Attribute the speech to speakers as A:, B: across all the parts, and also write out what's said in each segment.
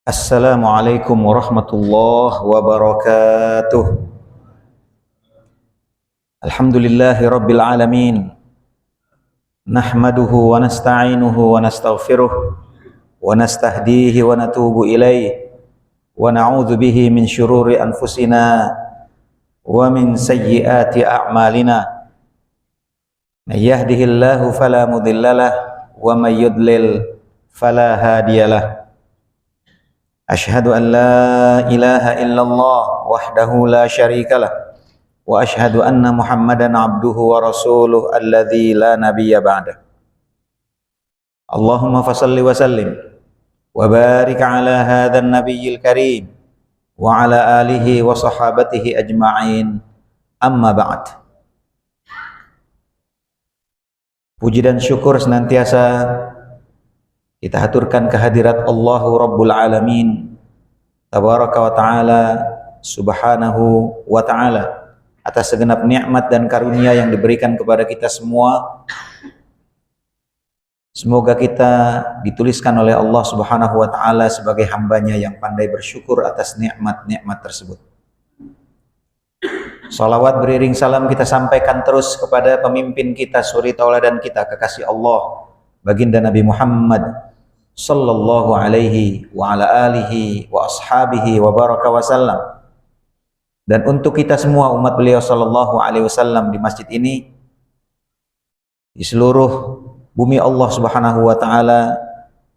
A: Assalamualaikum warahmatullahi wabarakatuh. Alhamdulillahi rabbil alamin. Nahmaduhu wa nasta'inuhu wa nastaghfiruh wa nastahdihi wa natubu ilaih wa na'udzu bihi min syururi anfusina wa min sayyiati a'malina. May yahdihillahu fala mudhillalah wa may yudlil fala hadiyalah. Asyhadu an la ilaha illallah wahdahu la syarikalah wa asyhadu anna Muhammadan abduhu wa rasuluh alladzi la nabiyya ba'dah. Allahumma fasalli wa sallim wa barik ala hadzal nabiyyil karim wa ala alihi wa sahabatihi ajma'in. Amma ba'd. Puji dan syukur senantiasa kita haturkan kehadirat Allahu Rabbul Alamin Tabaraka wa Ta'ala Subhanahu wa Ta'ala atas segenap nikmat dan karunia yang diberikan kepada kita semua. Semoga kita dituliskan oleh Allah Subhanahu wa Ta'ala sebagai hambanya yang pandai bersyukur atas nikmat-nikmat tersebut. Salawat beriring salam kita sampaikan terus kepada pemimpin kita, suri tauladan kita, kekasih Allah, baginda Nabi Muhammad sallallahu alaihi wa ala alihi wa ashabihi wa baraka wasallam. Dan untuk kita semua umat beliau sallallahu alaihi wasallam di masjid ini, di seluruh bumi Allah subhanahu wa ta'ala,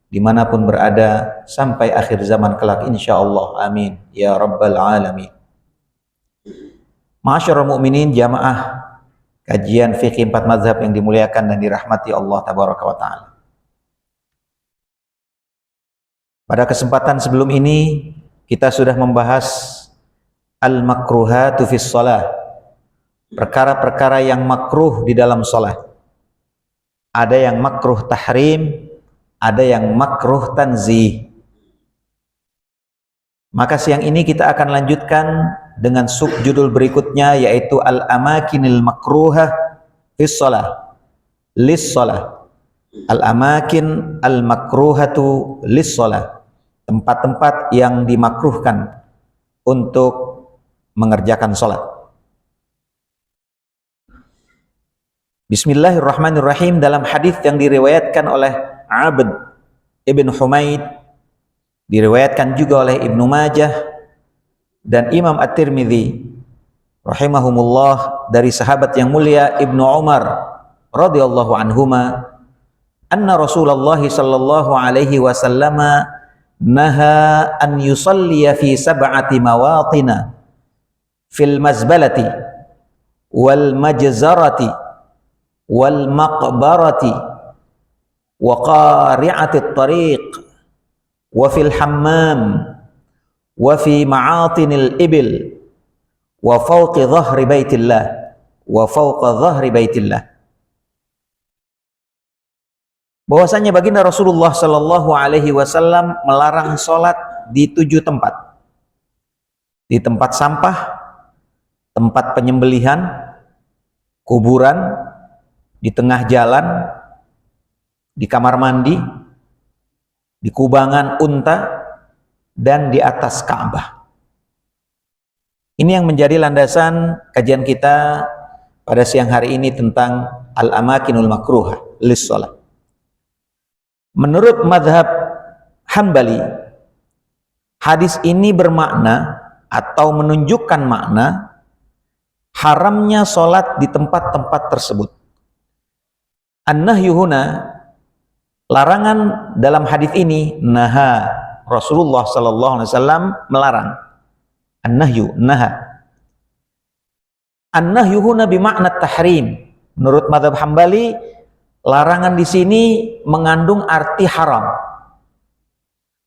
A: dimanapun berada sampai akhir zaman kelak insyaallah, amin ya rabbal alamin. Ma'asyiral mu'minin, jamaah kajian fikih 4 mazhab yang dimuliakan dan dirahmati Allah tabaraka wa ta'ala. Pada kesempatan sebelum ini kita sudah membahas al-makruhatu fis shalah, perkara-perkara yang makruh di dalam salat. Ada yang makruh tahrim, ada yang makruh tanzih. Maka siang ini kita akan lanjutkan dengan subjudul berikutnya, yaitu al-amakinil makruhah fis shalah, lis shalah. Al-amakin al-makruhatu lis shalah, tempat-tempat yang dimakruhkan untuk mengerjakan sholat. Bismillahirrahmanirrahim. Dalam hadis yang diriwayatkan oleh Abd ibn Humaid, diriwayatkan juga oleh Ibnu Majah dan Imam At-Tirmidzi rahimahumullah, dari sahabat yang mulia Ibnu Umar radhiyallahu anhuma, anna Rasulullah sallallahu alaihi wasallam naha an yusalliya fi sab'ati mawatina fil mazbalati wal majzarati wal maqbarati wa qari'ati at-tariq wa fil hammam wa fi ma'atinil ibil wa fawqi dhahri baitillah wa fawqa dhahri baitillah. Bahwasanya baginda Rasulullah sallallahu alaihi wasallam melarang sholat di 7 tempat. Di tempat sampah, tempat penyembelihan, kuburan, di tengah jalan, di kamar mandi, di kubangan unta, dan di atas Ka'bah. Ini yang menjadi landasan kajian kita pada siang hari ini tentang al-amakinul makruhah lis shalah. Menurut mazhab Hanbali, hadis ini bermakna atau menunjukkan makna haramnya sholat di tempat-tempat tersebut. An-nahyu huna, larangan dalam hadis ini, naha, Rasulullah sallallahu alaihi wasallam melarang. An-nahyu, naha. An-nahyu huna bimakna tahrim. Menurut mazhab Hanbali, larangan di sini mengandung arti haram.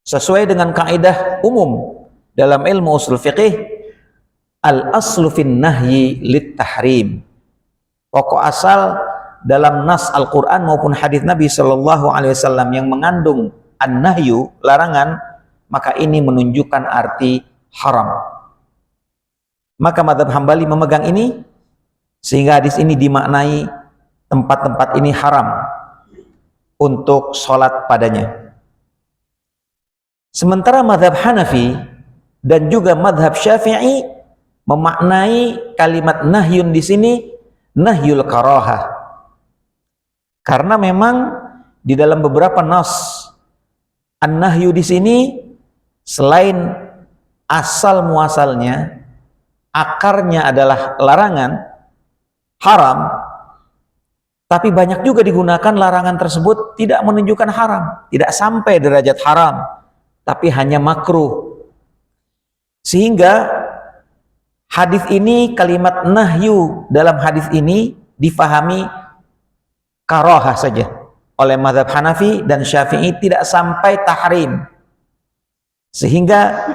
A: Sesuai dengan kaidah umum dalam ilmu usul fiqih, al-aslu fin nahyi lit tahrim. Pokok asal dalam nas Al-Qur'an maupun hadis Nabi sallallahu alaihi wasallam yang mengandung an-nahyu, larangan, maka ini menunjukkan arti haram. Maka mazhab Hambali memegang ini, sehingga hadis ini dimaknai tempat-tempat ini haram untuk sholat padanya. Sementara madhab Hanafi dan juga madhab Syafi'i memaknai kalimat nahyun di sini nahyul karahah. Karena memang di dalam beberapa nas an-nahyu di sini selain asal muasalnya akarnya adalah larangan haram, tapi banyak juga digunakan larangan tersebut tidak menunjukkan haram, tidak sampai derajat haram, tapi hanya makruh. Sehingga hadis ini, kalimat nahyu dalam hadis ini difahami karahah saja oleh mazhab Hanafi dan Syafi'i, tidak sampai tahrim. Sehingga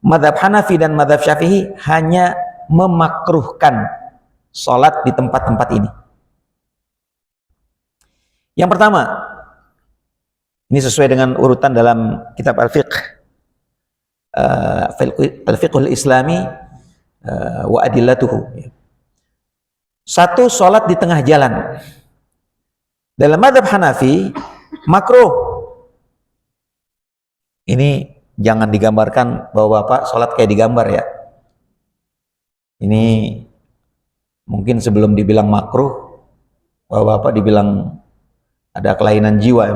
A: mazhab Hanafi dan mazhab Syafi'i hanya memakruhkan sholat di tempat-tempat ini. Yang pertama, ini sesuai dengan urutan dalam kitab Al-Fiqh, Al-Fiqhul Islami wa adillatuhu. Satu, sholat di tengah jalan. Dalam mazhab Hanafi makruh. Ini jangan digambarkan bahwa Bapak sholat kayak digambar ya. Ini mungkin sebelum dibilang makruh, bahwa Bapak dibilang ada kelainan jiwa.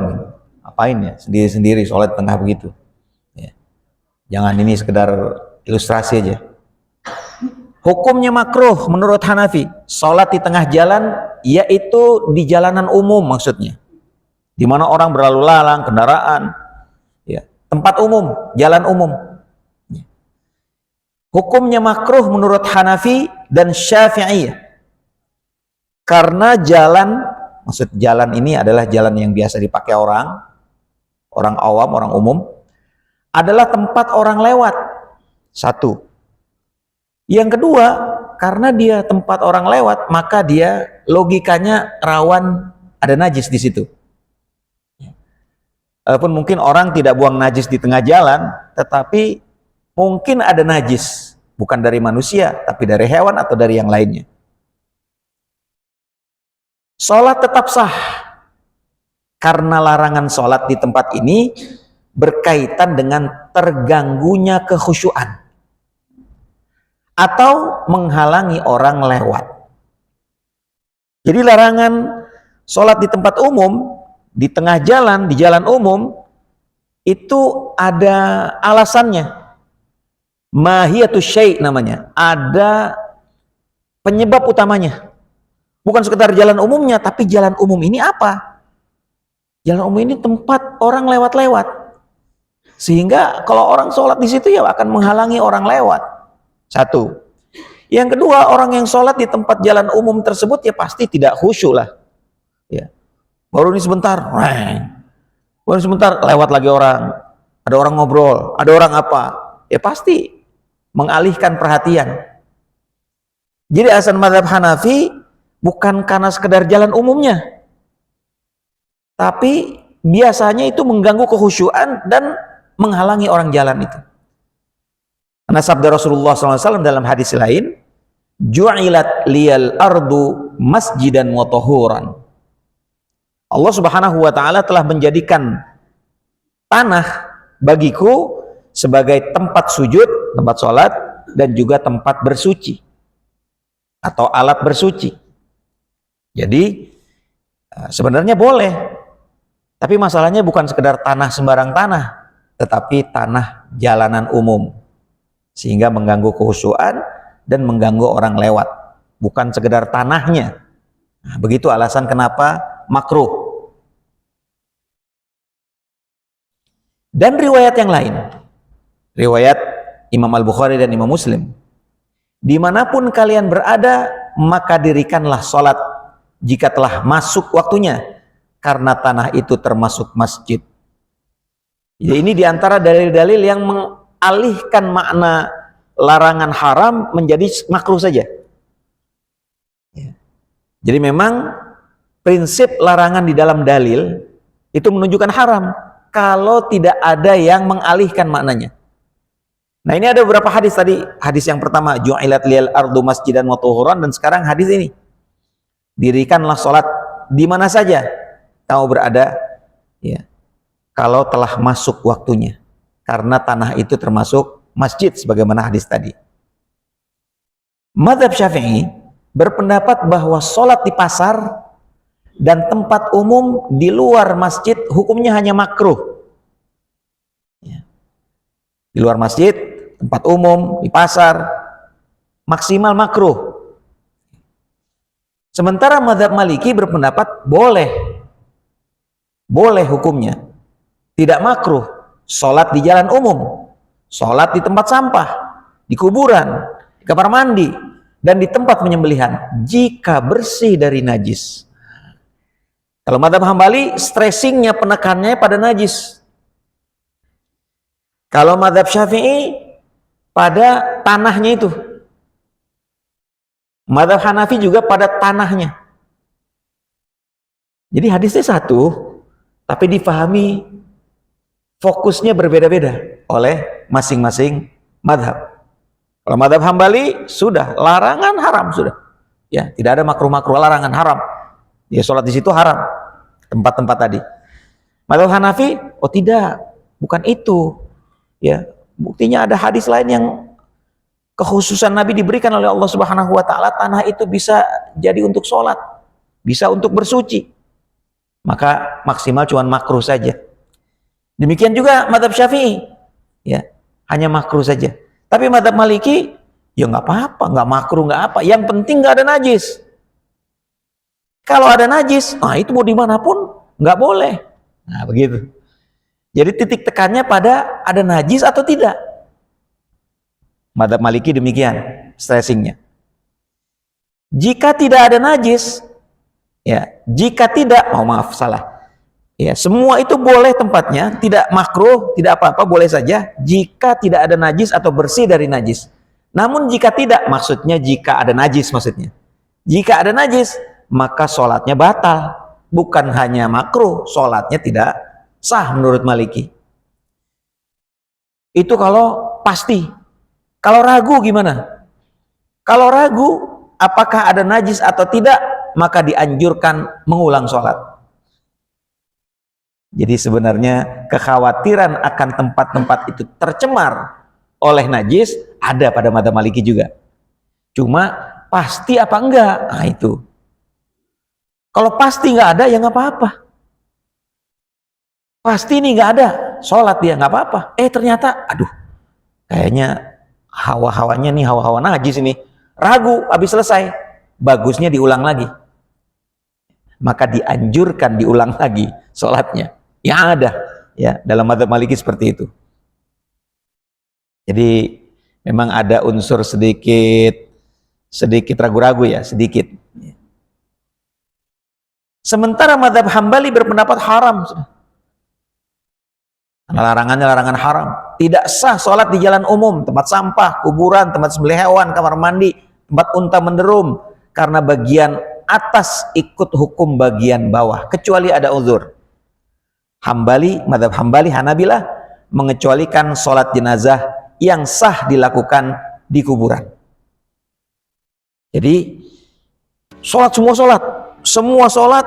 A: Apain ya sendiri-sendiri sholat tengah begitu ya. Jangan, ini sekedar ilustrasi aja. Hukumnya makruh menurut Hanafi sholat di tengah jalan, yaitu di jalanan umum maksudnya, di mana orang berlalu lalang, kendaraan ya, tempat umum, jalan umum. Hukumnya makruh menurut Hanafi dan Syafi'i karena jalan, maksud jalan ini adalah jalan yang biasa dipakai orang awam, orang umum, adalah tempat orang lewat. Satu. Yang kedua, karena dia tempat orang lewat, maka dia logikanya rawan ada najis di situ. Walaupun mungkin orang tidak buang najis di tengah jalan, tetapi mungkin ada najis, bukan dari manusia, tapi dari hewan atau dari yang lainnya. Sholat tetap sah, karena larangan sholat di tempat ini berkaitan dengan terganggunya kekhusyuan atau menghalangi orang lewat. Jadi larangan sholat di tempat umum, di tengah jalan, di jalan umum, itu ada alasannya. Mahiyatus syai' namanya. Ada penyebab utamanya. Bukan sekedar jalan umumnya, tapi jalan umum ini apa? Jalan umum ini tempat orang lewat-lewat. Sehingga kalau orang sholat di situ ya akan menghalangi orang lewat. Satu. Yang kedua, orang yang sholat di tempat jalan umum tersebut ya pasti tidak khusyuk lah. Ya. Baru ini sebentar, baru sebentar lewat lagi orang. Ada orang ngobrol, ada orang apa. Ya pasti mengalihkan perhatian. Jadi alasan mazhab Hanafi bukan karena sekedar jalan umumnya, tapi biasanya itu mengganggu kekhusyuan dan menghalangi orang jalan itu. Karena sabda Rasulullah SAW dalam hadis lain, ju'ilat liyal ardu masjidan wa tahuran. Allah Subhanahu wa taala telah menjadikan tanah bagiku sebagai tempat sujud, tempat sholat, dan juga tempat bersuci atau alat bersuci. Jadi sebenarnya boleh, tapi masalahnya bukan sekedar tanah sembarang tanah, tetapi tanah jalanan umum, sehingga mengganggu kekhusyuan dan mengganggu orang lewat, bukan sekedar tanahnya. Nah, begitu alasan kenapa makruh. Dan riwayat yang lain, riwayat Imam Al-Bukhari dan Imam Muslim, dimanapun kalian berada, maka dirikanlah sholat jika telah masuk waktunya, karena tanah itu termasuk masjid. Jadi ini diantara dalil-dalil yang alihkan makna larangan haram menjadi makruh saja. Jadi memang prinsip larangan di dalam dalil itu menunjukkan haram kalau tidak ada yang mengalihkan maknanya. Nah, ini ada beberapa hadis tadi. Hadis yang pertama, ju'ilat liyal ardu masjidan wa tuhuran, dan sekarang hadis ini, dirikanlah sholat di mana saja kamu berada ya, kalau telah masuk waktunya. karena tanah itu termasuk masjid sebagaimana hadis tadi. Mazhab Syafi'i berpendapat bahwa sholat di pasar dan tempat umum di luar masjid hukumnya hanya makruh. Di luar masjid, tempat umum, di pasar, maksimal makruh. Sementara mazhab Maliki berpendapat boleh hukumnya, tidak makruh. Sholat di jalan umum, sholat di tempat sampah, di kuburan, di kamar mandi, dan di tempat penyembelihan jika bersih dari najis. Kalau mazhab Hambali, stressingnya, penekannya pada najis. Kalau mazhab Syafi'i pada tanahnya itu. Mazhab Hanafi juga pada tanahnya. Jadi hadisnya satu, tapi difahami fokusnya berbeda-beda oleh masing-masing mazhab. Kalau mazhab Hambali sudah larangan haram sudah. Ya, tidak ada makruh-makruh, larangan haram. Ya, sholat di situ haram. Tempat-tempat tadi. Mazhab Hanafi, oh tidak, bukan itu. Ya, buktinya ada hadis lain yang kekhususan Nabi diberikan oleh Allah Subhanahu wa taala, tanah itu bisa jadi untuk sholat, bisa untuk bersuci. Maka maksimal cuma makruh saja. Demikian juga mazhab Syafi'i. Ya, hanya makruh saja. Tapi mazhab Maliki, ya nggak apa-apa, nggak makruh, nggak apa. Yang penting nggak ada najis. Kalau ada najis, nah itu mau dimanapun nggak boleh. Nah begitu. Jadi titik tekannya pada ada najis atau tidak. Mazhab Maliki demikian stressingnya. Jika tidak ada najis, ya, jika tidak, maaf salah. Ya, semua itu boleh tempatnya, tidak makruh, tidak apa-apa, boleh saja jika tidak ada najis atau bersih dari najis. Namun jika tidak, maksudnya jika ada najis maksudnya. Jika ada najis, maka sholatnya batal. Bukan hanya makruh, sholatnya tidak sah menurut Maliki. Itu kalau pasti. Kalau ragu gimana? Kalau ragu apakah ada najis atau tidak, maka dianjurkan mengulang sholat. Jadi sebenarnya kekhawatiran akan tempat-tempat itu tercemar oleh najis ada pada mazhab Maliki juga. Cuma pasti apa enggak? Nah itu. Kalau pasti nggak ada ya nggak apa-apa. Pasti ini nggak ada, sholat dia nggak apa-apa. Ternyata, aduh, kayaknya hawa-hawanya nih hawa-hawa najis ini. Ragu, habis selesai, bagusnya diulang lagi. Maka dianjurkan diulang lagi sholatnya. Yang ada, ya dalam mazhab Maliki seperti itu. Jadi memang ada unsur sedikit ragu-ragu ya, sedikit. Sementara mazhab Hambali berpendapat haram. Larangannya larangan haram. Tidak sah sholat di jalan umum, tempat sampah, kuburan, tempat sembelih hewan, kamar mandi, tempat unta menderum, karena bagian atas ikut hukum bagian bawah, kecuali ada uzur. Hambali, mazhab Hambali, Hanabilah mengecualikan sholat jenazah yang sah dilakukan di kuburan. Jadi semua sholat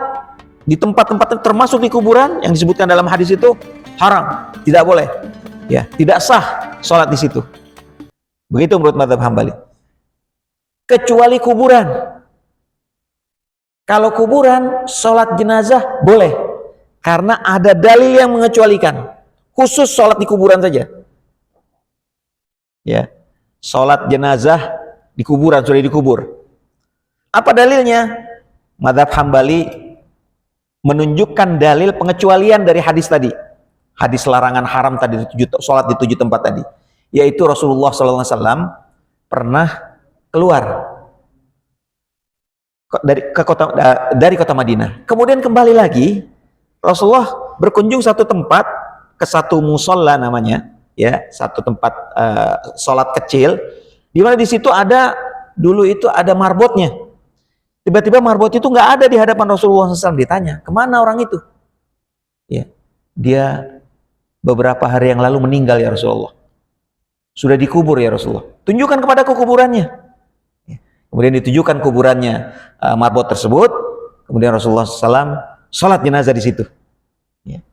A: di tempat-tempat termasuk di kuburan yang disebutkan dalam hadis itu haram, tidak boleh, ya, tidak sah sholat di situ. Begitu menurut mazhab Hambali. Kecuali kuburan. Kalau kuburan sholat jenazah boleh, karena ada dalil yang mengecualikan. Khusus sholat di kuburan saja. Ya, sholat jenazah di kuburan, sudah dikubur. Apa dalilnya? Mazhab Hambali menunjukkan dalil pengecualian dari hadis tadi. Hadis larangan haram tadi, sholat di 7 tempat tadi. Yaitu Rasulullah SAW pernah keluar dari kota Madinah. Kemudian kembali lagi, Rasulullah berkunjung satu tempat, ke satu musola namanya, ya, satu tempat sholat kecil, di mana di situ dulu itu ada marbotnya. Tiba-tiba marbot itu nggak ada di hadapan Rasulullah SAW. Ditanya, kemana orang itu? Ya, dia beberapa hari yang lalu meninggal ya Rasulullah. Sudah dikubur ya Rasulullah. Tunjukkan kepadaku kuburannya. Ya. Kemudian ditunjukkan kuburannya marbot tersebut. Kemudian Rasulullah SAW sholat jenazah di situ. Ya.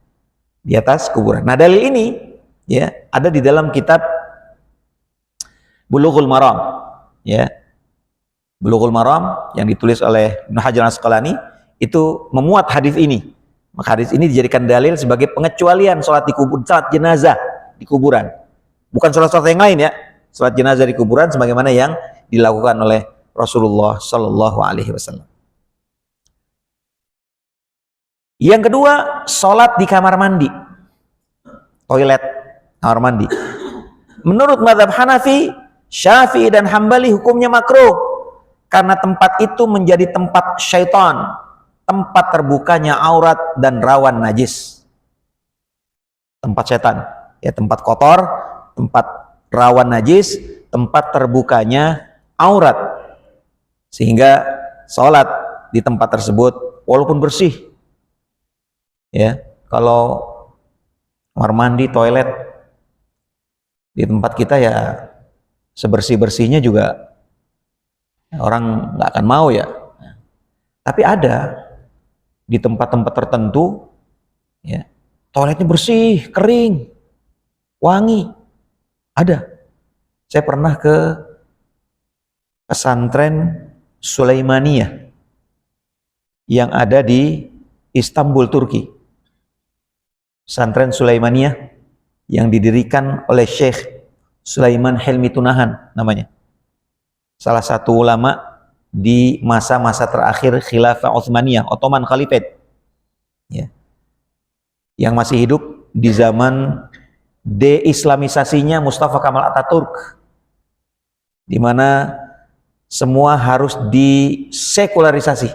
A: Di atas kuburan. Nah dalil ini Ya, ada di dalam kitab Bulughul Maram, ya. Bulughul Maram yang ditulis oleh Ibnu Hajar Al-Asqalani itu memuat hadis ini. Maka hadis ini dijadikan dalil sebagai pengecualian sholat di kubur, sholat jenazah di kuburan. Bukan sholat-sholat yang lain ya. Sholat jenazah di kuburan sebagaimana yang dilakukan oleh Rasulullah Shallallahu Alaihi Wasallam. Yang kedua, sholat di kamar mandi, toilet, kamar mandi. Menurut mazhab Hanafi, Syafi'i dan Hambali hukumnya makruh karena tempat itu menjadi tempat syaitan, tempat terbukanya aurat dan rawan najis. Tempat setan, ya, tempat kotor, tempat rawan najis, tempat terbukanya aurat. Sehingga sholat di tempat tersebut walaupun bersih, ya, kalau kamar mandi, toilet di tempat kita ya sebersih-bersihnya juga orang nggak akan mau ya. Tapi ada di tempat-tempat tertentu, ya, toiletnya bersih, kering, wangi. Ada. Saya pernah ke pesantren Sulaimaniyah yang ada di Istanbul, Turki. Pesantren Sulaimaniyah yang didirikan oleh Syekh Sulaiman Hilmi Tunahan namanya. Salah satu ulama di masa-masa terakhir Khilafah Utsmaniyah, Ottoman Khalifate. Ya. Yang masih hidup di zaman deislamisasinya Mustafa Kamal Ataturk, di mana semua harus disekularisasi,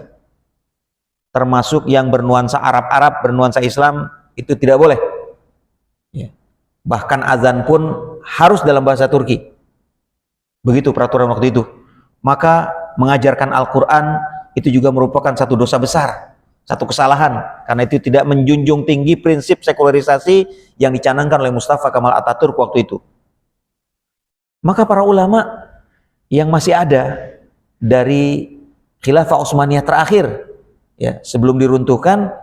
A: termasuk yang bernuansa Arab-Arab, bernuansa Islam, itu tidak boleh. Ya. Bahkan azan pun harus dalam bahasa Turki. Begitu peraturan waktu itu. Maka mengajarkan Al-Quran itu juga merupakan satu dosa besar, satu kesalahan, karena itu tidak menjunjung tinggi prinsip sekularisasi yang dicanangkan oleh Mustafa Kamal Ataturk waktu itu. Maka para ulama yang masih ada dari Khilafah Utsmaniyah terakhir, ya, sebelum diruntuhkan,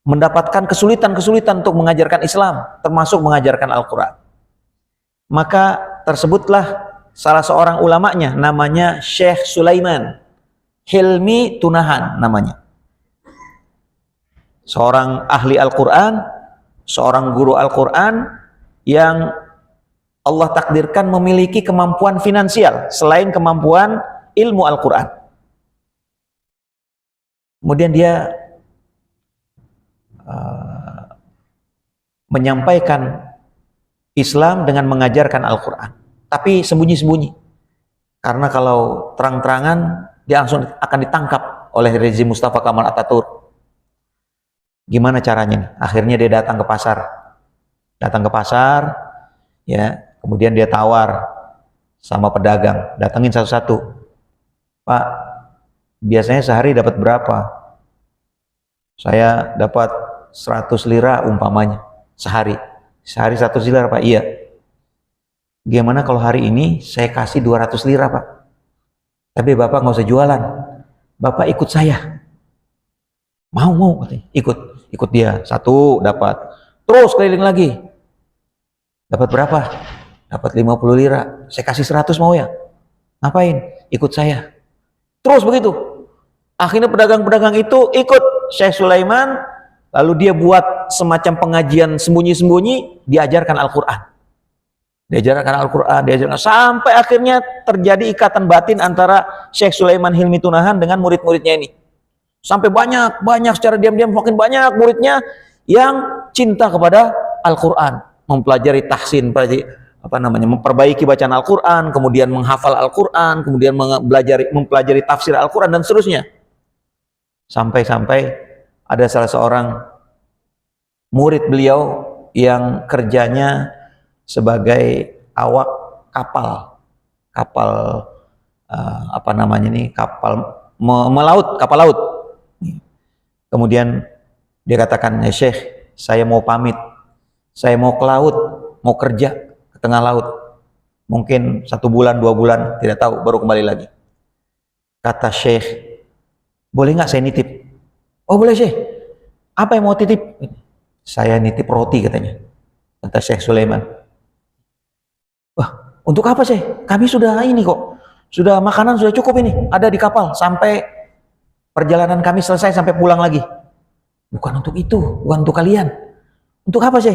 A: mendapatkan kesulitan-kesulitan untuk mengajarkan Islam, termasuk mengajarkan Al-Quran. Maka tersebutlah salah seorang ulamanya, namanya Syekh Sulaiman Hilmi Tunahan namanya. Seorang ahli Al-Quran, seorang guru Al-Quran yang Allah takdirkan memiliki kemampuan finansial selain kemampuan ilmu Al-Quran. Kemudian dia menyampaikan Islam dengan mengajarkan Al-Quran, tapi sembunyi-sembunyi, karena kalau terang-terangan dia langsung akan ditangkap oleh rezim Mustafa Kamal Ataturk. Gimana caranya nih? Akhirnya dia datang ke pasar, ya, kemudian dia tawar sama pedagang, datangin satu-satu. Pak, biasanya sehari dapat berapa? Saya dapat 100 lira umpamanya sehari. Sehari 100 lira, Pak. Iya. Gimana kalau hari ini saya kasih 200 lira, Pak? Tapi Bapak nggak usah jualan. Bapak ikut saya. Mau katanya. Ikut dia. Satu dapat. Terus keliling lagi. Dapat berapa? Dapat 50 lira. Saya kasih 100, mau ya? Ngapain? Ikut saya. Terus begitu. Akhirnya pedagang-pedagang itu ikut Syekh Sulaiman, lalu dia buat semacam pengajian sembunyi-sembunyi, diajarkan Al-Quran. Diajarkan sampai akhirnya terjadi ikatan batin antara Syekh Sulaiman Hilmi Tunahan dengan murid-muridnya ini. Sampai banyak secara diam-diam, makin banyak muridnya yang cinta kepada Al-Quran, mempelajari tahsin, memperbaiki bacaan Al-Quran, kemudian menghafal Al-Quran, kemudian mempelajari tafsir Al-Quran, dan seterusnya. Sampai-sampai ada salah seorang murid beliau yang kerjanya sebagai awak kapal kapal laut. Kemudian dia katakan, ya Syekh, saya mau pamit, saya mau ke laut, mau kerja ke tengah laut, mungkin 1 bulan 2 bulan, tidak tahu, baru kembali lagi. Kata Syekh, boleh nggak saya nitip? Oh boleh Syekh. Apa yang mau titip? Saya nitip roti katanya. Kata Syekh Sulaiman. Wah, untuk apa sih? Kami sudah ini kok. Sudah makanan sudah cukup ini. Ada di kapal. Sampai perjalanan kami selesai sampai pulang lagi. Bukan untuk itu. Bukan untuk kalian. Untuk apa sih?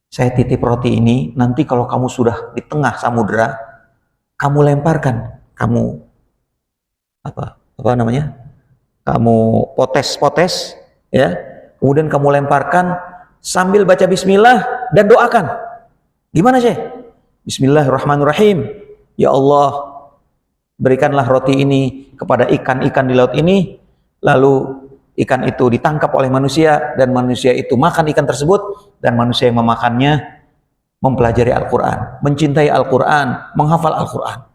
A: Saya titip roti ini. Nanti kalau kamu sudah di tengah samudera, kamu lemparkan. Kamu apa namanya? Kamu potes, ya. Kemudian kamu lemparkan sambil baca bismillah dan doakan. Gimana sih? Bismillahirrahmanirrahim. Ya Allah, berikanlah roti ini kepada ikan-ikan di laut ini, lalu ikan itu ditangkap oleh manusia, dan manusia itu makan ikan tersebut, dan manusia yang memakannya mempelajari Al-Quran, mencintai Al-Quran, menghafal Al-Quran.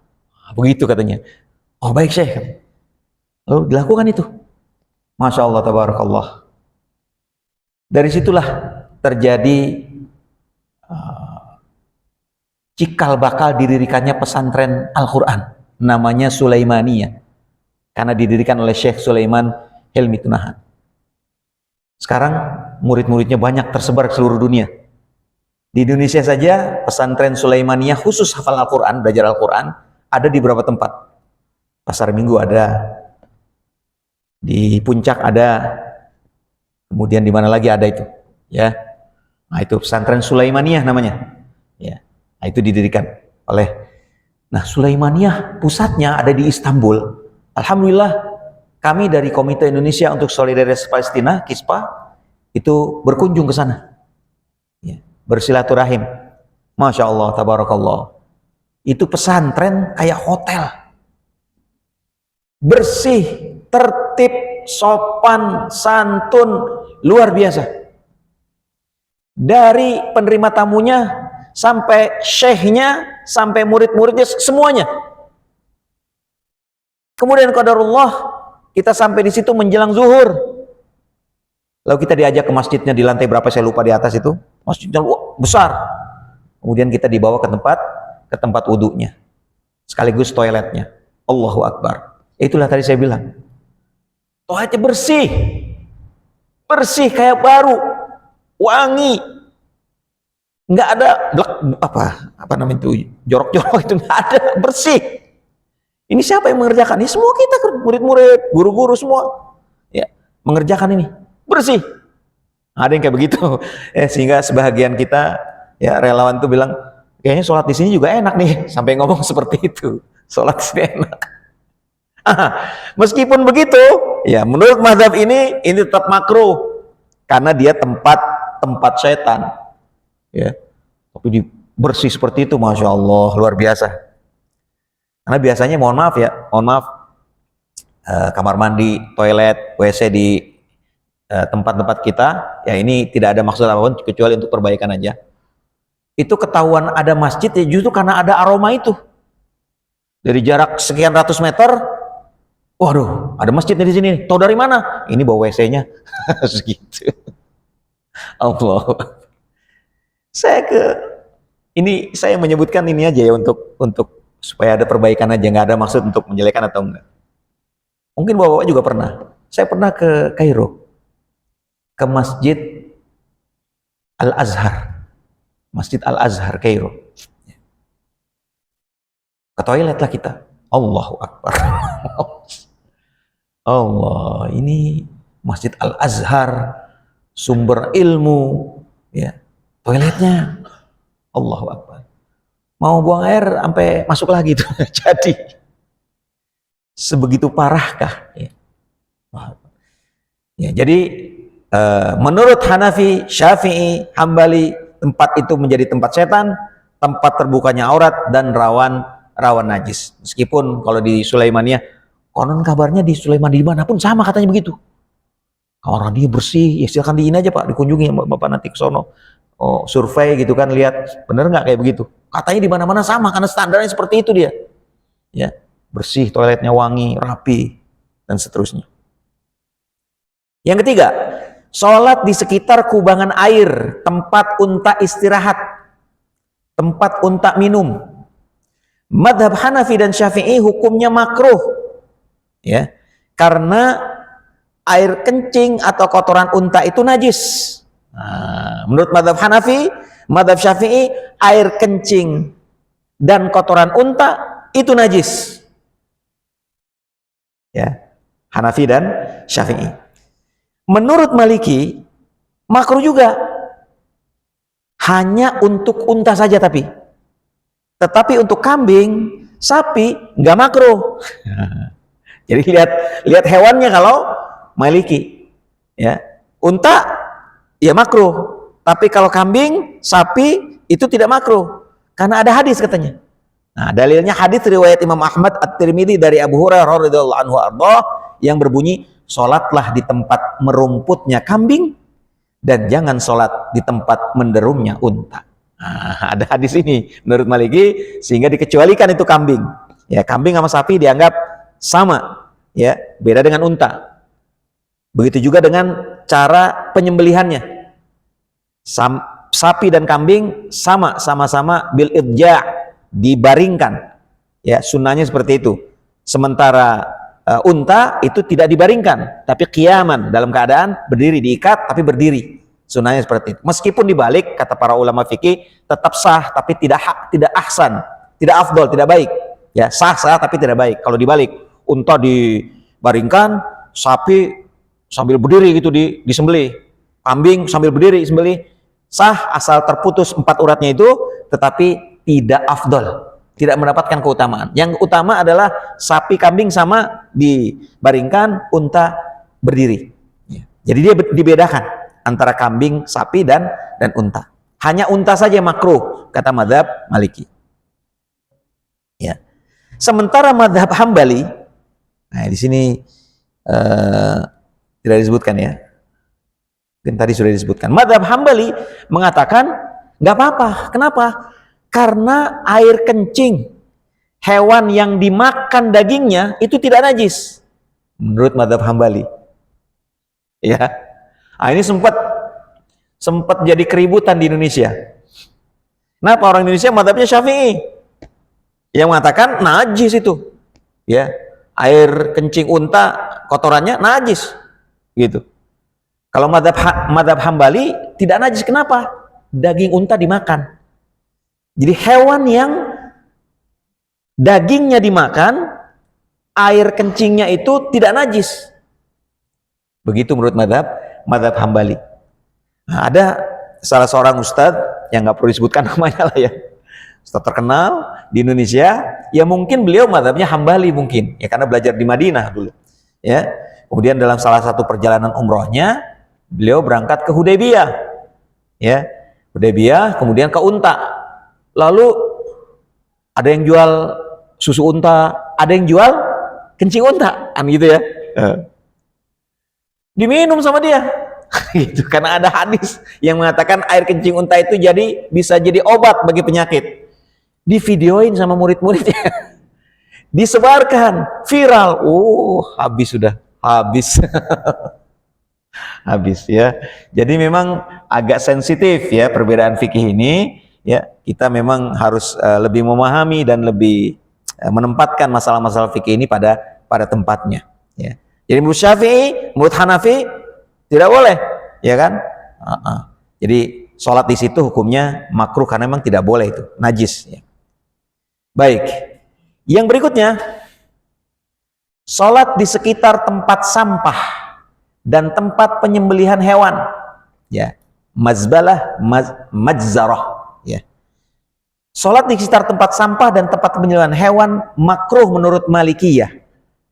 A: Begitu katanya. Oh baik Syekh. Lalu dilakukan itu. Masya Allah, tabarakallah. Dari situlah terjadi cikal bakal didirikannya pesantren Al-Quran, namanya Sulaimaniyah, karena didirikan oleh Syekh Sulaiman Helmi Tunahan. Sekarang murid-muridnya banyak tersebar ke seluruh dunia. Di Indonesia saja pesantren Sulaimaniyah khusus hafal Al-Quran, belajar Al-Quran, ada di beberapa tempat. Pasar Minggu ada, di Puncak ada, kemudian di mana lagi ada itu, ya. Nah itu pesantren Sulaimaniyah namanya, ya. Nah, itu didirikan oleh. Nah Sulaimaniyah pusatnya ada di Istanbul. Alhamdulillah kami dari Komite Indonesia untuk Solidaritas Palestina (KISPA) itu berkunjung ke sana, ya, bersilaturahim. Masya Allah, tabarakallah. Itu pesantren kayak hotel, bersih, tertib, sopan, santun, luar biasa. Dari penerima tamunya sampai syekhnya, sampai murid-muridnya, semuanya. Kemudian qadarullah, kita sampai di situ menjelang zuhur. Lalu kita diajak ke masjidnya di lantai berapa saya lupa, di atas itu. Masjidnya besar. Kemudian kita dibawa ke tempat wudunya. Sekaligus toiletnya. Allahu Akbar. Itulah tadi saya bilang. Toiletnya bersih. Bersih kayak baru. Wangi. Nggak ada apa namanya itu, jorok-jorok itu nggak ada, bersih. Ini siapa yang mengerjakan? Ini semua kita, murid-murid, guru-guru semua, ya, mengerjakan ini, bersih. Ada yang kayak begitu, sehingga sebahagian kita, ya, relawan tuh bilang, kayaknya sholat di sini juga enak nih, sampai ngomong seperti itu, sholat di sini enak. Meskipun begitu, ya, menurut mazhab ini tetap makruh, karena dia tempat setan. Ya, tapi bersih seperti itu, masya Allah, luar biasa. Karena biasanya, mohon maaf, kamar mandi, toilet, WC di tempat-tempat kita, ya ini tidak ada maksud apapun kecuali untuk perbaikan aja. Itu ketahuan ada masjid ya justru karena ada aroma itu. Dari jarak sekian ratus meter, waduh, ada masjidnya di sini. Tahu dari mana? Ini bawa WC-nya, segitu. Allah. Saya menyebutkan ini aja ya untuk supaya ada perbaikan aja, nggak ada maksud untuk menjelekan atau enggak. Mungkin bapak juga pernah. Saya pernah ke Kairo, ke Masjid Al-Azhar, Masjid Al-Azhar Kairo. Ke toilet lah kita. Allahu Akbar. Allah, ini Masjid Al-Azhar, sumber ilmu, ya. Toiletnya, Allahu Akbar. Mau buang air sampai masuk lagi tuh. Jadi sebegitu parahkah? Ya. Ya, jadi menurut Hanafi, Syafi'i, Hambali, tempat itu menjadi tempat setan, tempat terbukanya aurat, dan rawan najis. Meskipun kalau di Sulaimaniyah, konon kabarnya di Sulaimaniyah dimanapun sama katanya begitu. Kalau dia bersih, ya silakan diin aja Pak, dikunjungi Bapak nanti ke sono. Oh, survei gitu kan, lihat bener nggak kayak begitu. Katanya di mana-mana sama karena standarnya seperti itu dia. Ya, bersih, toiletnya wangi, rapi, dan seterusnya. Yang ketiga, sholat di sekitar kubangan air, tempat unta istirahat, tempat unta minum. Madhab Hanafi dan Syafi'i hukumnya makruh, ya, karena air kencing atau kotoran unta itu najis. Menurut madhab Hanafi, madhab Syafi'i, air kencing dan kotoran unta itu najis. Ya, Hanafi dan Syafi'i. Menurut Maliki, makruh juga, hanya untuk unta saja tetapi untuk kambing, sapi nggak makruh. Jadi lihat hewannya kalau Maliki, ya, unta ya makruh, tapi kalau kambing, sapi itu tidak makruh karena ada hadis katanya. Nah, dalilnya hadis riwayat Imam Ahmad At-Tirmidzi dari Abu Hurairah radhiyallahu anhu yang berbunyi, sholatlah di tempat merumputnya kambing dan jangan sholat di tempat menderumnya unta. Ada hadis ini menurut Maliki, sehingga dikecualikan itu kambing. Ya, kambing sama sapi dianggap sama, ya, beda dengan unta. Begitu juga dengan cara penyembelihannya. Sapi dan kambing sama-sama bil idja', dibaringkan. Ya, sunnahnya seperti itu. Sementara unta itu tidak dibaringkan, tapi qiyaman, dalam keadaan berdiri, diikat tapi berdiri. Sunnahnya seperti itu. Meskipun dibalik, kata para ulama fikih, tetap sah tapi tidak ahsan, tidak afdol, tidak baik. Ya, sah tapi tidak baik. Kalau dibalik, unta dibaringkan, sapi sambil berdiri gitu disembelih, kambing sambil berdiri disembelih, sah asal terputus 4 uratnya itu, tetapi tidak afdol, tidak mendapatkan keutamaan. Yang utama adalah sapi kambing sama dibaringkan, unta berdiri. Jadi dia dibedakan antara kambing, sapi dan unta. Hanya unta saja makruh kata mazhab Maliki. Ya. Sementara mazhab Hambali, nah di sini tidak disebutkan ya. Dan tadi sudah disebutkan. Mazhab Hambali mengatakan nggak apa-apa. Kenapa? Karena air kencing hewan yang dimakan dagingnya itu tidak najis menurut mazhab Hambali. Ya. Nah, ini sempat jadi keributan di Indonesia. Kenapa? Orang Indonesia mazhabnya Syafi'i yang mengatakan najis itu. Ya. Air kencing unta kotorannya najis gitu. Kalau mazhab Hambali tidak najis. Kenapa? Daging unta dimakan. Jadi hewan yang dagingnya dimakan, air kencingnya itu tidak najis. Begitu menurut mazhab Hambali. Nah, ada salah seorang ustadz yang nggak perlu disebutkan namanya lah ya, ustadz terkenal di Indonesia, ya mungkin beliau mazhabnya Hambali mungkin, ya karena belajar di Madinah dulu. Ya, kemudian dalam salah satu perjalanan umrohnya, beliau berangkat ke Hudaybiyah. Ya, Hudaybiyah, kemudian ke Unta. Lalu ada yang jual susu unta, ada yang jual kencing unta, kan gitu ya. Diminum sama dia. Gitu, karena ada hadis yang mengatakan air kencing unta itu bisa jadi obat bagi penyakit. Divideoin sama murid-muridnya. Disebarkan, viral. Habis. Habis ya. Jadi memang agak sensitif ya perbedaan fikih ini. Ya, kita memang harus lebih memahami dan lebih menempatkan masalah-masalah fikih ini pada tempatnya. Ya. Jadi menurut Syafi'i, menurut Hanafi tidak boleh, ya kan? Jadi sholat di situ hukumnya makruh karena memang tidak boleh itu, najis. Ya. Baik, yang berikutnya, sholat di sekitar tempat sampah dan tempat penyembelihan hewan, ya, mazbalah, majzarah. Ya. Sholat di sekitar tempat sampah dan tempat penyembelihan hewan makruh menurut Malikiyah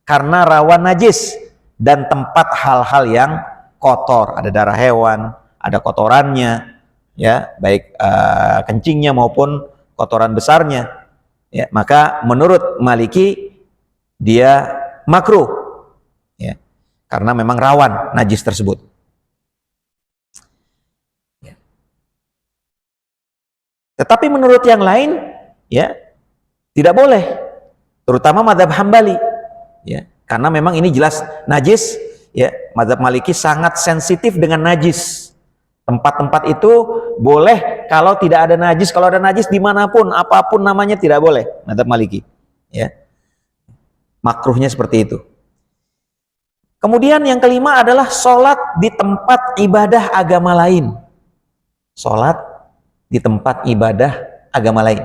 A: karena rawan najis dan tempat hal-hal yang kotor, ada darah hewan, ada kotorannya, ya, baik kencingnya maupun kotoran besarnya. Ya, maka menurut Maliki dia makruh, ya, karena memang rawan najis tersebut. Tetapi menurut yang lain, ya, tidak boleh, terutama mazhab Hambali, ya, karena memang ini jelas najis, ya. Mazhab Maliki sangat sensitif dengan najis. Tempat-tempat itu boleh kalau tidak ada najis, kalau ada najis dimanapun, apapun namanya tidak boleh. Mazhab Maliki, ya, makruhnya seperti itu. Kemudian yang kelima adalah sholat di tempat ibadah agama lain. sholat di tempat ibadah agama lain.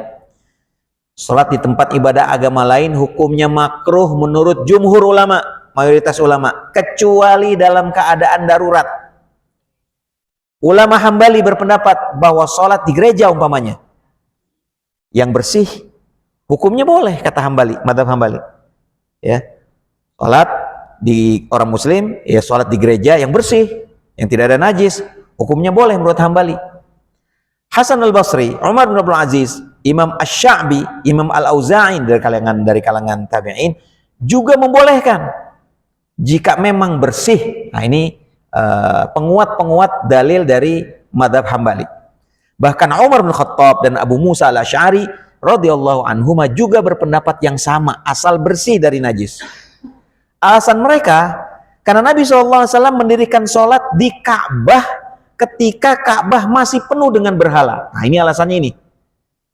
A: Sholat di tempat ibadah agama lain hukumnya makruh menurut jumhur ulama, mayoritas ulama, kecuali dalam keadaan darurat. Ulama Hambali berpendapat bahwa sholat di gereja umpamanya yang bersih hukumnya boleh, kata Hambali, madhab Hambali. Ya, sholat di orang muslim, ya sholat di gereja yang bersih, yang tidak ada najis, hukumnya boleh menurut Hambali. Hasan al-Basri, Umar bin Abdul Aziz, Imam Asy-Sya'bi, Imam Al-Auza'i dari kalangan tabi'in juga membolehkan jika memang bersih. Nah ini penguat-penguat dalil dari madhab Hambali. Bahkan Umar bin Khattab dan Abu Musa al-Asy'ari radhiyallahu anhuma juga berpendapat yang sama, asal bersih dari najis. Alasan mereka, karena Nabi SAW mendirikan sholat di Ka'bah ketika Ka'bah masih penuh dengan berhala. Nah ini alasannya ini.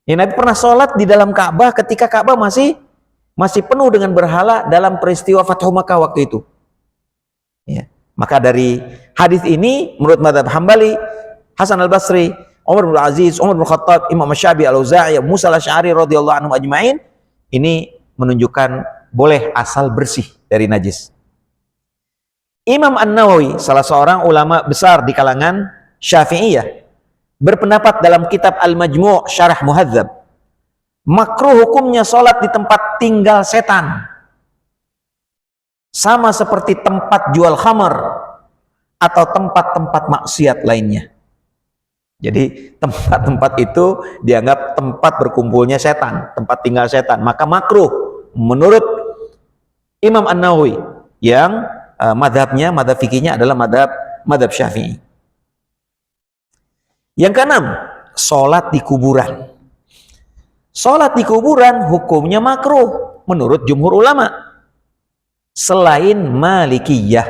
A: Ya, Nabi pernah sholat di dalam Ka'bah ketika Ka'bah masih penuh dengan berhala dalam peristiwa Fathu Makkah waktu itu. Ya. Maka dari hadis ini, menurut madhab Hambali, Hasan al-Basri, Umar bin Aziz, Umar bin Khattab, Imam Asy-Sya'bi, Al-Auza'i, Musa al-Asy'ari radhiyallahu anhum ajma'in, ini menunjukkan boleh asal bersih dari najis. Imam An-Nawawi, salah seorang ulama besar di kalangan Syafi'iyah, berpendapat dalam kitab Al-Majmu' Syarah Muhadzab, makruh hukumnya sholat di tempat tinggal setan, sama seperti tempat jual khamar atau tempat-tempat maksiat lainnya. Jadi tempat-tempat itu dianggap tempat berkumpulnya setan, tempat tinggal setan, maka makruh menurut Imam An-Nawawi yang madhab fikihnya adalah madhab Syafi'i. Yang keenam, sholat di kuburan. Sholat di kuburan hukumnya makruh menurut jumhur ulama selain Malikiyah,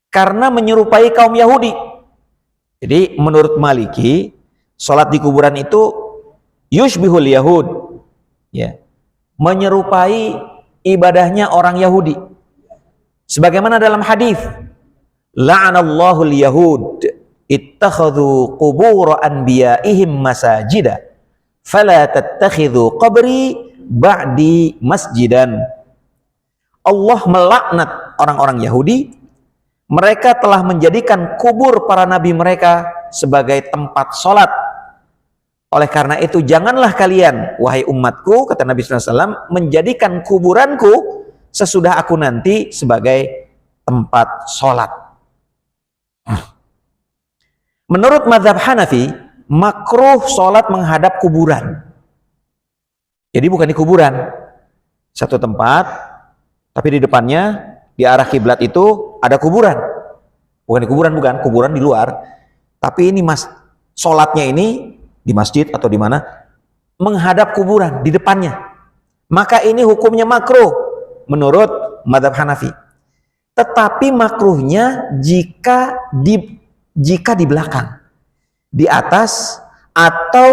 A: karena menyerupai kaum Yahudi. Jadi menurut Maliki, sholat di kuburan itu yushbihul Yahud, ya, menyerupai ibadahnya orang Yahudi. Sebagaimana dalam hadis, la'anallahu al-yahud ittakhadhu qubur anbiya'ihim masajida fala tattakhidhu qabri ba'di masjidan. Allah melaknat orang-orang Yahudi, mereka telah menjadikan kubur para nabi mereka sebagai tempat sholat. Oleh karena itu janganlah kalian, wahai umatku, kata Nabi SAW, menjadikan kuburanku sesudah aku nanti sebagai tempat sholat. Menurut mazhab Hanafi, makruh sholat menghadap kuburan. Jadi bukan di kuburan, satu tempat, tapi di depannya, di arah kiblat itu ada kuburan. Bukan di kuburan, bukan, kuburan di luar. Tapi ini sholatnya ini di masjid atau di mana, menghadap kuburan di depannya. Maka ini hukumnya makruh menurut mazhab Hanafi. Tetapi makruhnya jika di belakang, di atas atau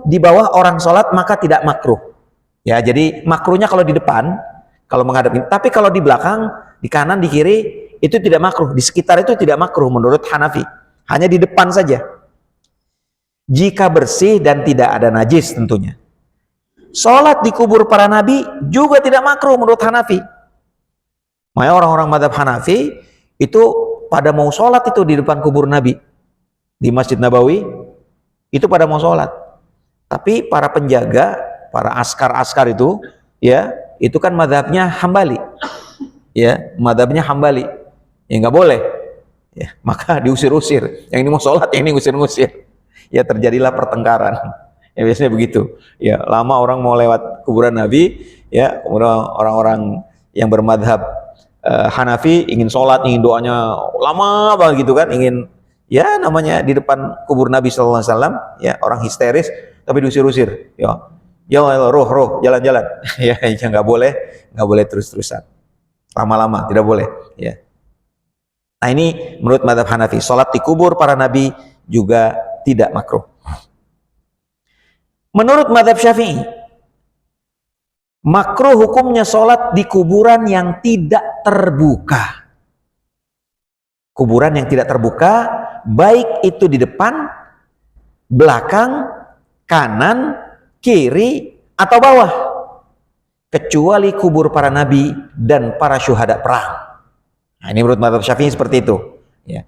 A: di bawah orang sholat, maka tidak makruh. Ya, jadi makruhnya kalau di depan, kalau menghadap ini. Tapi kalau di belakang, di kanan, di kiri, itu tidak makruh. Di sekitar itu tidak makruh menurut Hanafi. Hanya di depan saja. Jika bersih dan tidak ada najis tentunya. Sholat di kubur para nabi juga tidak makruh menurut Hanafi. Makanya orang-orang mazhab Hanafi itu pada mau sholat itu di depan kubur nabi. Di Masjid Nabawi, itu pada mau sholat. Tapi para penjaga, para askar-askar itu, ya, itu kan mazhabnya Hambali, ya, mazhabnya Hambali, ya nggak boleh, ya, maka diusir-usir. Yang ini mau sholat, yang ini ngusir-ngusir, ya terjadilah pertengkaran. Ya biasanya begitu. Ya lama orang mau lewat kuburan Nabi, ya kemudian orang-orang yang bermadhab Hanafi ingin sholat, ingin doanya lama banget gitu kan, ingin ya namanya di depan kubur Nabi SAW, ya orang histeris, tapi diusir-usir, ya. Ya roh jalan-jalan, ya nggak boleh terus-terusan, lama-lama tidak boleh, ya. Nah ini menurut mazhab Hanafi, sholat di kubur para nabi juga tidak makruh. Menurut mazhab Syafi'i, makruh hukumnya sholat di kuburan yang tidak terbuka. Kuburan yang tidak terbuka, baik itu di depan belakang, kanan, kiri, atau bawah, kecuali kubur para nabi dan para syuhada perang. Nah, ini menurut mazhab Syafi'i seperti itu. Ya.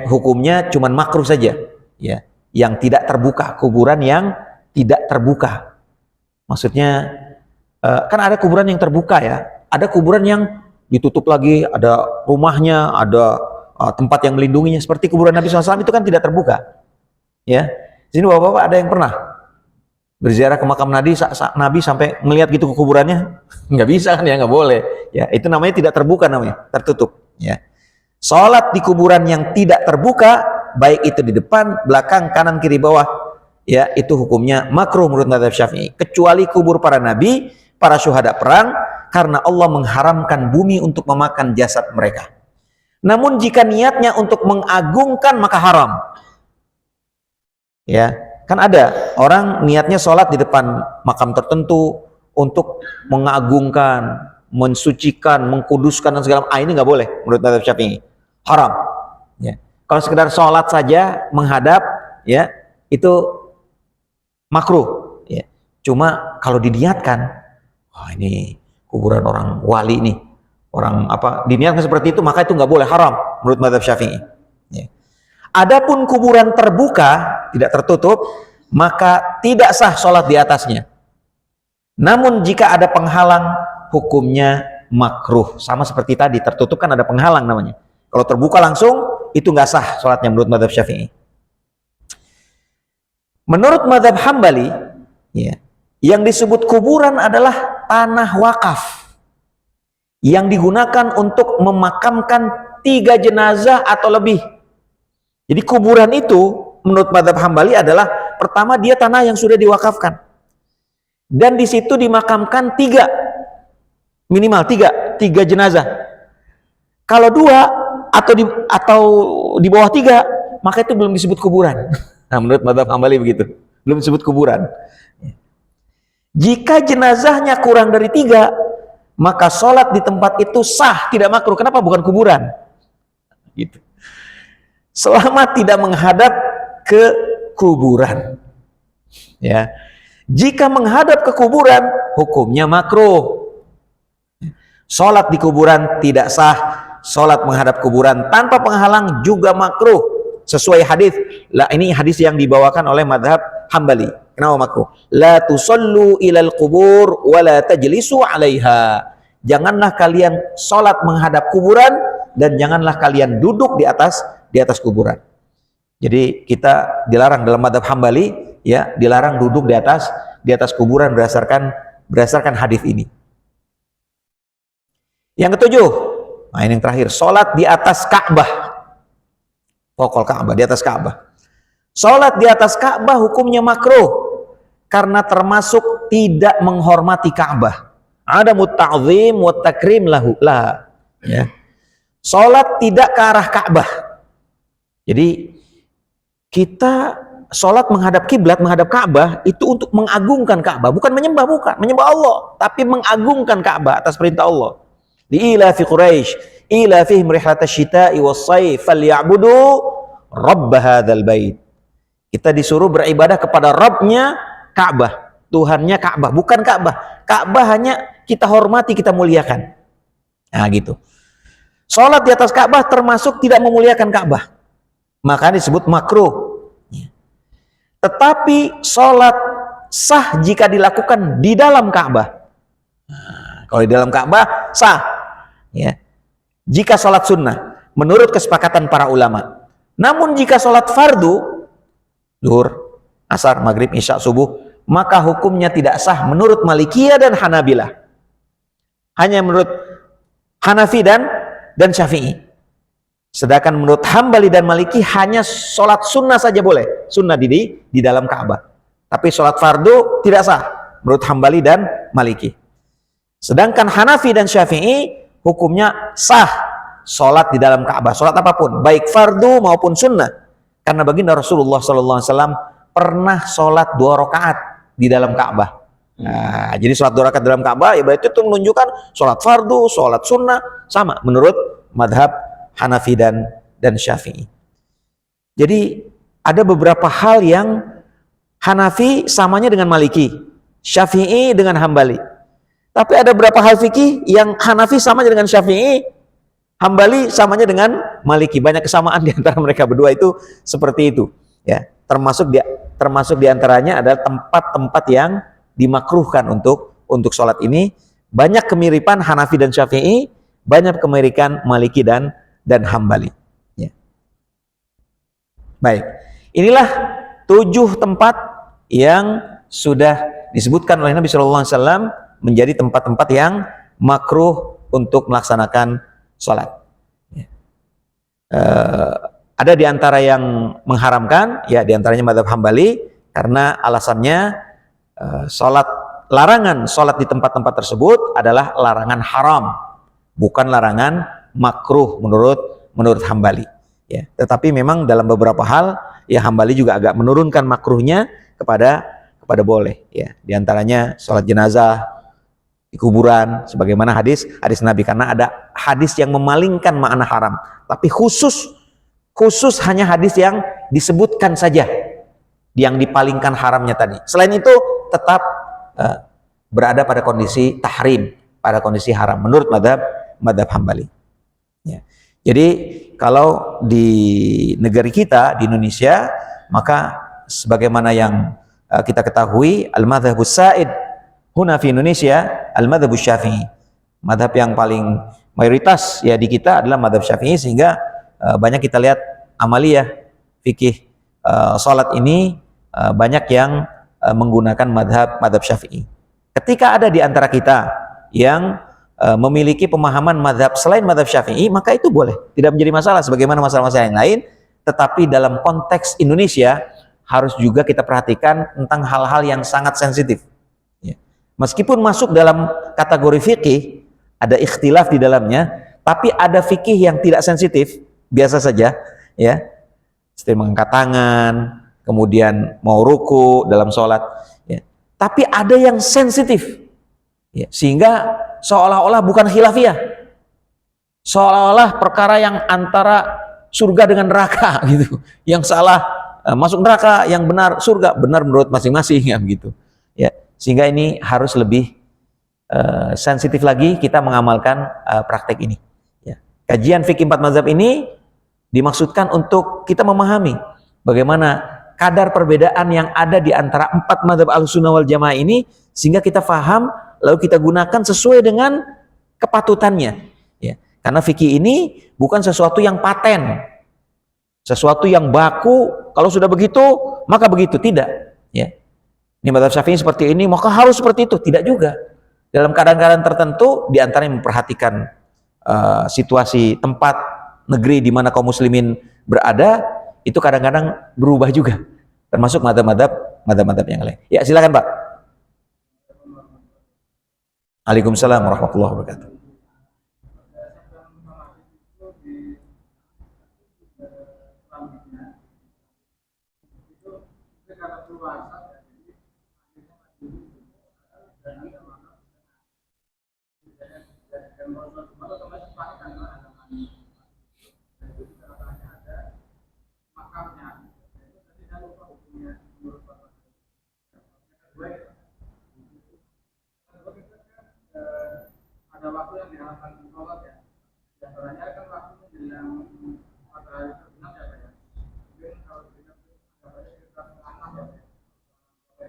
A: Hukumnya cuma makruh saja, ya, yang tidak terbuka, kuburan yang tidak terbuka. Maksudnya kan ada kuburan yang terbuka ya, ada kuburan yang ditutup lagi, ada rumahnya, ada tempat yang melindunginya, seperti kuburan Nabi SAW itu kan tidak terbuka. Ya, sini bapak-bapak ada yang pernah berziarah ke makam Nabi sampai melihat gitu ke kuburannya? Nggak bisa kan ya, nggak boleh. Ya, itu namanya tidak terbuka, namanya tertutup. Ya, sholat di kuburan yang tidak terbuka, baik itu di depan, belakang, kanan, kiri, bawah, ya itu hukumnya makruh menurut mazhab Syafi'i, kecuali kubur para nabi, para syuhada perang, karena Allah mengharamkan bumi untuk memakan jasad mereka. Namun jika niatnya untuk mengagungkan maka haram. Ya, kan ada orang niatnya sholat di depan makam tertentu untuk mengagungkan, mensucikan, mengkuduskan dan segala macam. Ini nggak boleh menurut mazhab Syafi'i, haram. Ya, kalau sekedar sholat saja menghadap, ya itu makruh. Ya, cuma kalau diniatkan, wah ini kuburan orang wali nih, orang apa, diniatkan seperti itu, maka itu nggak boleh, haram menurut mazhab Syafi'i. Ya. Adapun kuburan terbuka, tidak tertutup, maka tidak sah sholat di atasnya. Namun jika ada penghalang, hukumnya makruh. Sama seperti tadi, tertutup kan ada penghalang namanya. Kalau terbuka langsung, itu nggak sah sholatnya menurut mazhab Syafi'i. Menurut mazhab Hambali, ya, yang disebut kuburan adalah tanah wakaf yang digunakan untuk memakamkan 3 jenazah atau lebih. Jadi kuburan itu menurut mazhab Hambali adalah, pertama dia tanah yang sudah diwakafkan, dan di situ dimakamkan 3, minimal 3 jenazah. Kalau 2 atau di bawah 3, maka itu belum disebut kuburan. Nah, menurut mazhab Hambali begitu, belum disebut kuburan. Jika jenazahnya kurang dari 3, maka sholat di tempat itu sah, tidak makruh. Kenapa? Bukan kuburan. Gitu. Selama tidak menghadap ke kuburan. Ya. Jika menghadap ke kuburan, hukumnya makruh. Sholat di kuburan tidak sah. Sholat menghadap kuburan tanpa penghalang juga makruh. Sesuai hadis. Lah, ini hadis yang dibawakan oleh mazhab Hambali. Kenapa makruh? La tusallu ilal kubur wa la tajlisu 'alaiha. Janganlah kalian sholat menghadap kuburan dan janganlah kalian duduk di atas kuburan. Jadi kita dilarang dalam mazhab Hambali, ya, dilarang duduk di atas kuburan berdasarkan hadis ini. Yang ketujuh, nah ini yang terakhir, sholat di atas Ka'bah. Pokok Ka'bah, di atas Ka'bah. Sholat di atas Ka'bah hukumnya makruh karena termasuk tidak menghormati Ka'bah. Ada mutta'zim wa takrim lahu lah. Ya. Sholat tidak ke arah Ka'bah. Jadi kita sholat menghadap kiblat, menghadap Ka'bah itu untuk mengagungkan Ka'bah, bukan menyembah Allah, tapi mengagungkan Ka'bah atas perintah Allah. Di ilafi Quraisy, ilafihim rihlatash syita'i was-sayf falyabudu rabb hadzal bait. Kita disuruh beribadah kepada Rabbnya Ka'bah, Tuhannya Ka'bah, bukan Ka'bah. Ka'bah hanya kita hormati, kita muliakan. Nah gitu. Sholat di atas Ka'bah termasuk tidak memuliakan Ka'bah, maka disebut makruh. Tetapi sholat sah jika dilakukan di dalam Ka'bah. Nah, kalau di dalam Ka'bah sah, ya. Jika sholat sunnah menurut kesepakatan para ulama. Namun jika sholat fardu, zuhur, asar, maghrib, isya, subuh, maka hukumnya tidak sah menurut Malikiyah dan Hanabilah. Hanya menurut Hanafi dan Syafi'i. Sedangkan menurut Hambali dan Maliki hanya sholat sunnah saja boleh, sunnah di dalam Ka'bah. Tapi sholat fardu tidak sah menurut Hambali dan Maliki. Sedangkan Hanafi dan Syafi'i hukumnya sah sholat di dalam Ka'bah, sholat apapun, baik fardu maupun sunnah. Karena baginda Rasulullah SAW pernah sholat 2 rakaat di dalam Ka'bah. Nah, jadi sholat 2 rakaat dalam Ka'bah, ya berarti itu menunjukkan sholat fardu, sholat sunnah sama menurut madhab Hanafi dan Syafi'i. Jadi ada beberapa hal yang Hanafi samanya dengan Maliki, Syafi'i dengan Hambali. Tapi ada beberapa hal fikih yang Hanafi samanya dengan Syafi'i, Hambali samanya dengan Maliki. Banyak kesamaan di antara mereka berdua itu seperti itu. Ya, termasuk di antaranya adalah tempat-tempat yang dimakruhkan untuk sholat ini. Banyak kemiripan Hanafi dan Syafi'i, banyak kemiripan Maliki dan Hambali. Ya. Baik, inilah 7 tempat yang sudah disebutkan oleh Nabi Shallallahu Alaihi Wasallam menjadi tempat-tempat yang makruh untuk melaksanakan sholat. Ya. Ada di antara yang mengharamkan, ya di antaranya mazhab Hambali, karena alasannya larangan sholat di tempat-tempat tersebut adalah larangan haram, bukan larangan makruh menurut Hambali. Ya, tetapi memang dalam beberapa hal ya Hambali juga agak menurunkan makruhnya kepada boleh. Ya, di antaranya sholat jenazah di kuburan, sebagaimana hadis Nabi, karena ada hadis yang memalingkan makna haram, tapi khusus hanya hadis yang disebutkan saja yang dipalingkan haramnya tadi. Selain itu tetap berada pada kondisi tahrim, pada kondisi haram menurut madhab Hambali. Ya. Jadi kalau di negeri kita di Indonesia, maka sebagaimana yang kita ketahui, al-madhabus sa'id huna fi Indonesia al-madhabus syafi'i. Madhab yang paling mayoritas ya di kita adalah madhab syafi'i, sehingga banyak kita lihat amaliyah fikih salat ini banyak yang menggunakan madhab syafi'i. Ketika ada di antara kita yang memiliki pemahaman madhab selain madhab syafi'i, maka itu boleh, tidak menjadi masalah sebagaimana masalah-masalah yang lain. Tetapi dalam konteks Indonesia harus juga kita perhatikan tentang hal-hal yang sangat sensitif. Ya. Meskipun masuk dalam kategori fikih, ada ikhtilaf di dalamnya, tapi ada fikih yang tidak sensitif, biasa saja, ya, seperti mengangkat tangan, kemudian mau ruku dalam sholat, ya. Tapi ada yang sensitif, ya, sehingga seolah-olah bukan khilafiyah, seolah-olah perkara yang antara surga dengan neraka gitu, yang salah masuk neraka, yang benar surga, benar menurut masing-masing, ya gitu, ya. Sehingga ini harus lebih sensitif lagi kita mengamalkan praktek ini, ya. Kajian fikih 4 mazhab ini dimaksudkan untuk kita memahami bagaimana kadar perbedaan yang ada di antara 4 mazhab Ahlussunnah wal Jamaah ini, sehingga kita faham lalu kita gunakan sesuai dengan kepatutannya, ya. Karena fikih ini bukan sesuatu yang paten, sesuatu yang baku, kalau sudah begitu maka begitu, tidak, ya. Ini mazhab Syafi'i seperti ini maka harus seperti itu, tidak juga. Dalam keadaan-keadaan tertentu, di antaranya memperhatikan situasi tempat negeri di mana kaum muslimin berada, itu kadang-kadang berubah juga, termasuk madhab yang lain. Ya, silakan Pak. Waalaikumsalam warahmatullahi wabarakatuh.
B: Ada waktu yang diharapkan sholat, ya. Biasanya kan waktu menjelang matahari terbenam, ya Pak, ya. Mungkin kalau kita sekitar setengah, ya.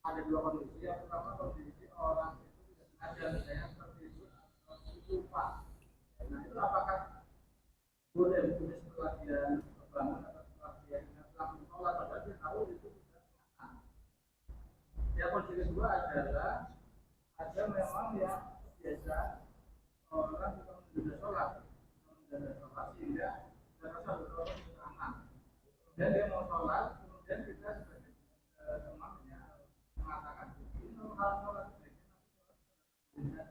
B: Ada 2 kondisi. Yang pertama kondisi orang itu tidak sengaja, misalnya tertidur lupa. Nah itu apakah boleh setelah dia bangun atau setelah dia langsung sholat, padahal dia tahu itu sudah setengah. Yang kondisi kedua adalah ada memang ya biasa orang juga menunda sholat sehingga terasa betul setengah. Dan dia mau sholat, kemudian kita sebagai temannya mengatakan ini hal sholat bagaimana?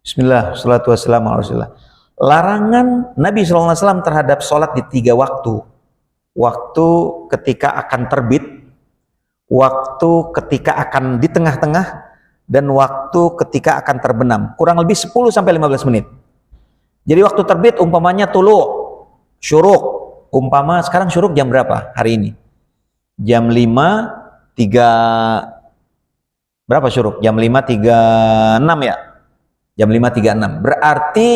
A: Bismillah, salatu wassalamu ala Rasulillah. Larangan Nabi SAW terhadap sholat di 3 waktu. Waktu ketika akan terbit, waktu ketika akan di tengah-tengah, dan waktu ketika akan terbenam. Kurang lebih 10-15 menit. Jadi waktu terbit umpamanya tulu, Syuruk, umpama sekarang syuruk jam berapa hari ini? Jam 5.3, berapa syuruk? Jam 5.36 ya? Jam 5.36. Berarti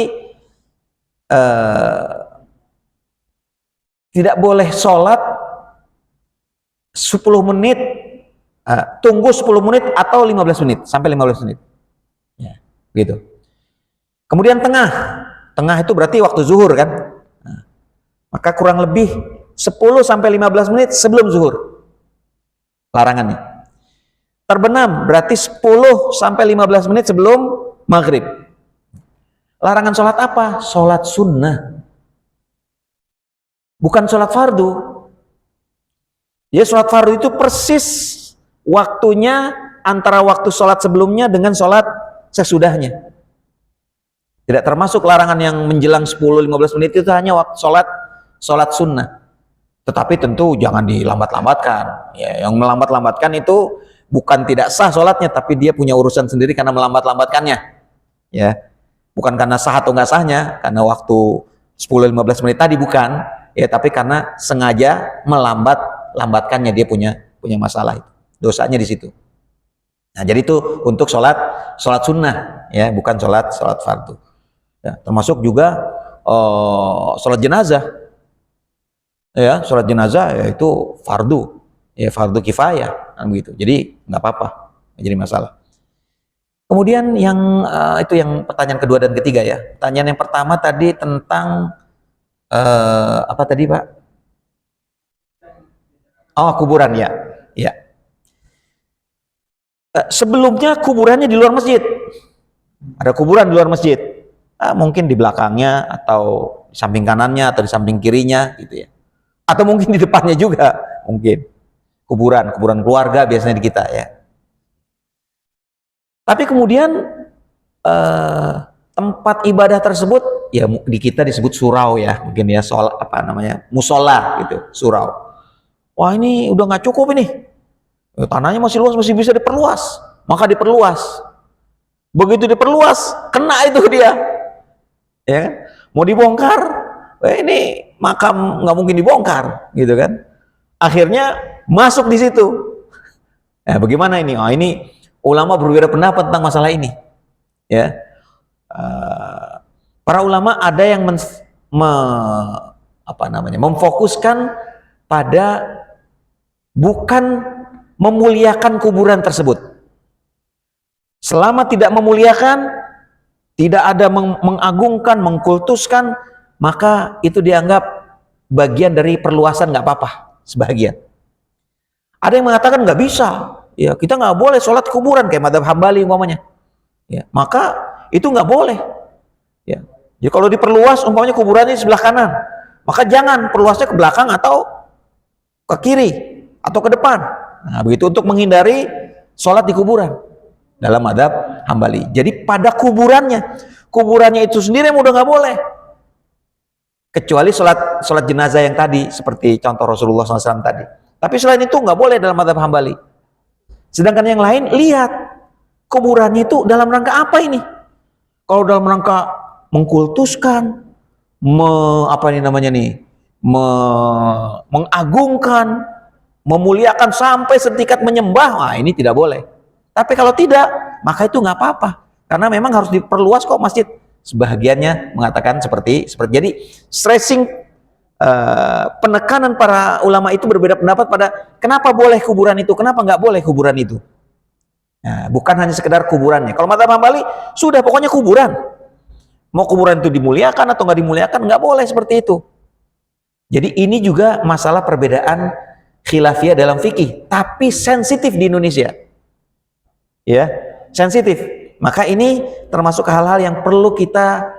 A: tidak boleh sholat 10 menit, tunggu 10 menit atau 15 menit, sampai 15 menit. Ya, gitu. Kemudian tengah itu berarti waktu zuhur kan? Nah, maka kurang lebih 10 sampai 15 menit sebelum zuhur. Larangannya. Terbenam berarti 10 sampai 15 menit sebelum maghrib. Larangan sholat apa? Sholat sunnah. Bukan sholat fardu. Ya, sholat fardu itu persis waktunya antara waktu sholat sebelumnya dengan sholat sesudahnya. Tidak termasuk larangan yang menjelang 10-15 menit, itu hanya waktu sholat sunnah. Tetapi tentu jangan dilambat-lambatkan. Ya, yang melambat-lambatkan itu bukan tidak sah sholatnya, tapi dia punya urusan sendiri karena melambat-lambatkannya. Ya, bukan karena sah atau nggak sahnya, karena waktu 10-15 menit tadi bukan. Ya, tapi karena sengaja melambatkannya, dia punya masalah itu. Dosanya di situ. Nah, jadi itu untuk sholat sunnah, ya, bukan sholat fardu. Ya, termasuk juga sholat jenazah. Ya, sholat jenazah yaitu fardu, ya, fardu kifayah, kan begitu. Jadi nggak apa-apa, nggak jadi masalah. Kemudian yang itu yang pertanyaan kedua dan ketiga ya. Pertanyaan yang pertama tadi tentang apa tadi, Pak? Oh, kuburan ya. Ya. Sebelumnya kuburannya di luar masjid. Ada kuburan di luar masjid. Mungkin di belakangnya atau di samping kanannya atau di samping kirinya gitu ya. Atau mungkin di depannya juga, mungkin. Kuburan keluarga biasanya di kita ya. Tapi kemudian tempat ibadah tersebut ya di kita disebut surau ya, mungkin ya, soal apa namanya, musola gitu, surau. Wah, ini udah nggak cukup ini. Tanahnya masih luas, masih bisa diperluas. Maka diperluas. Begitu diperluas, kena itu dia. Ya, mau dibongkar, ini makam nggak mungkin dibongkar, gitu kan? Akhirnya masuk di situ. Bagaimana ini? Oh, ini ulama berbeda pendapat tentang masalah ini. Ya, para ulama ada yang memfokuskan pada bukan memuliakan kuburan tersebut. Selama tidak memuliakan, tidak ada mengagungkan, mengkultuskan, maka itu dianggap bagian dari perluasan, nggak apa-apa, sebagian. Ada yang mengatakan nggak bisa, ya kita nggak boleh sholat kuburan kayak madzhab Hambali umpamanya. Ya, maka itu nggak boleh. Ya, jadi kalau diperluas, umpamanya kuburannya di sebelah kanan, maka jangan perluasnya ke belakang atau ke kiri atau ke depan. Nah, begitu untuk menghindari sholat di kuburan dalam madzhab Hambali. Jadi pada kuburannya itu sendiri yang udah nggak boleh, kecuali sholat jenazah yang tadi seperti contoh Rasulullah SAW tadi. Tapi selain itu nggak boleh dalam madzhab Hambali. Sedangkan yang lain, lihat kuburannya itu dalam rangka apa ini? Kalau dalam rangka mengkultuskan, mengagungkan, memuliakan sampai setingkat menyembah, wah ini tidak boleh. Tapi kalau tidak, maka itu nggak apa-apa, karena memang harus diperluas kok masjid. Sebagiannya mengatakan seperti jadi stressing, penekanan para ulama itu berbeda pendapat pada kenapa boleh kuburan itu, kenapa nggak boleh kuburan itu. Nah, bukan hanya sekedar kuburannya. Kalau madzhab Hambali sudah pokoknya kuburan. Mau kuburan itu dimuliakan atau nggak dimuliakan, nggak boleh seperti itu. Jadi ini juga masalah perbedaan khilafiyah dalam fikih, tapi sensitif di Indonesia. Ya, sensitif. Maka ini termasuk hal-hal yang perlu kita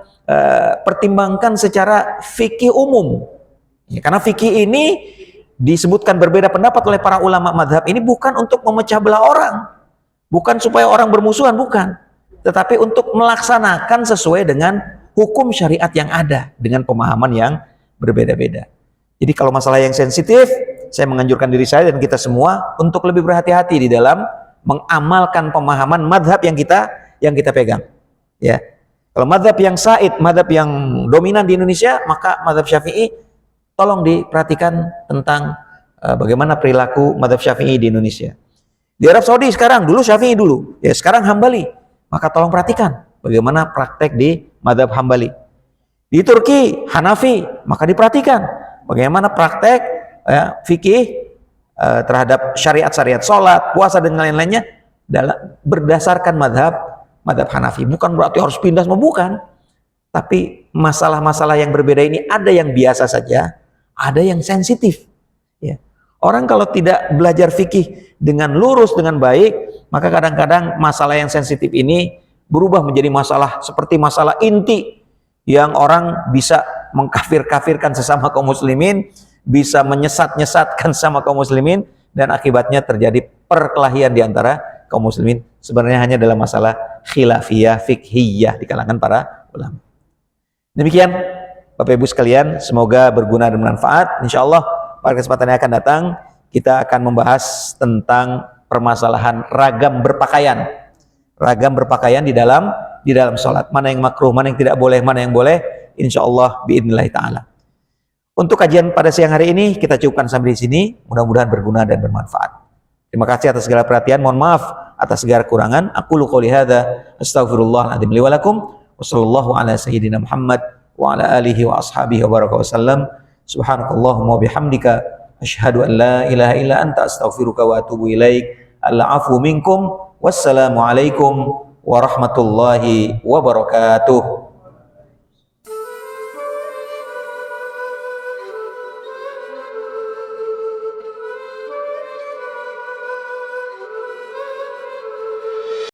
A: pertimbangkan secara fikih umum. Ya, karena fikih ini disebutkan berbeda pendapat oleh para ulama madhab ini bukan untuk memecah belah orang, bukan supaya orang bermusuhan, bukan, tetapi untuk melaksanakan sesuai dengan hukum syariat yang ada dengan pemahaman yang berbeda-beda. Jadi kalau masalah yang sensitif, saya menganjurkan diri saya dan kita semua untuk lebih berhati-hati di dalam mengamalkan pemahaman madhab yang kita pegang. Ya, kalau madhab yang said, madhab yang dominan di Indonesia, maka madhab Syafi'i tolong diperhatikan tentang bagaimana perilaku mazhab Syafi'i di Indonesia. Di Arab Saudi sekarang, dulu Syafi'i dulu, ya sekarang Hambali. Maka tolong perhatikan bagaimana praktek di mazhab Hambali. Di Turki Hanafi, maka diperhatikan bagaimana praktek fikih terhadap syariat-syariat sholat, puasa dan lain-lainnya berdasarkan mazhab Hanafi. Bukan berarti harus pindah semua, bukan. Tapi masalah-masalah yang berbeda ini ada yang biasa saja, ada yang sensitif. Ya. Orang kalau tidak belajar fikih dengan lurus, dengan baik, maka kadang-kadang masalah yang sensitif ini berubah menjadi masalah seperti masalah inti yang orang bisa mengkafir-kafirkan sesama kaum muslimin, bisa menyesat-nyesatkan sama kaum muslimin, dan akibatnya terjadi perkelahian di antara kaum muslimin. Sebenarnya hanya dalam masalah khilafiyah, fikhiyah di kalangan para ulama. Demikian Bapak Ibu sekalian, semoga berguna dan bermanfaat. Insya Allah pada kesempatan yang akan datang kita akan membahas tentang permasalahan ragam berpakaian di dalam sholat. Mana yang makruh, mana yang tidak boleh, mana yang boleh. Insya Allah biidznillah ta'ala. Untuk kajian pada siang hari ini kita cukupkan sampai di sini. Mudah-mudahan berguna dan bermanfaat. Terima kasih atas segala perhatian. Mohon maaf atas segala kekurangan. Aqulu qouli hadza astaghfirullahaladzim li wa lakum. Wassallallahu ala sayyidina Muhammad wa ala alihi wa ashabihi wa baraka wasallam. Subhanakallahumma wa bihamdika asyhadu an la ilaha illa anta astaghfiruka wa atubu ilaik. Al-'afwu minkum. Wassalamu alaikum warahmatullahi wabarakatuh.